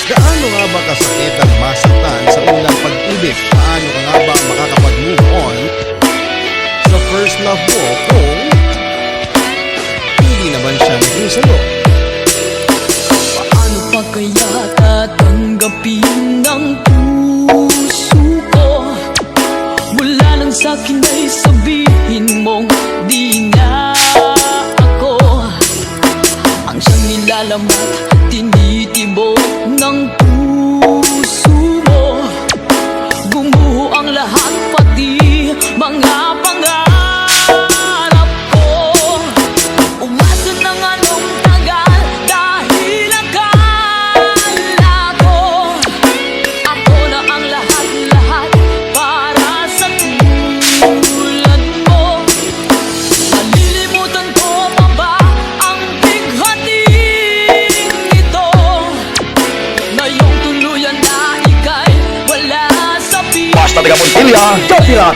Gaano nga ba kasakit ang masaktan sa unang pag-ibig? Paano ka nga ba makakapag-move on sa first love mo kung hindi naman siya naging sa'yo? Paano pa kaya tatanggapin ng puso ko mula nang sa'kin ay sabihin mong di na ako ang siyang nilalamat, tinitibok ng puso mo. Gumuho ang lahat, pati mga pangarap ko. Umasa ng anong tagal dahil akala ko ako na ang lahat-lahat para sa tulad mo. Malilimutan ko pa ba ang bighating ito na yung tuluyan na ika'y wala sa piling? Basta taga Montilla, Jopira,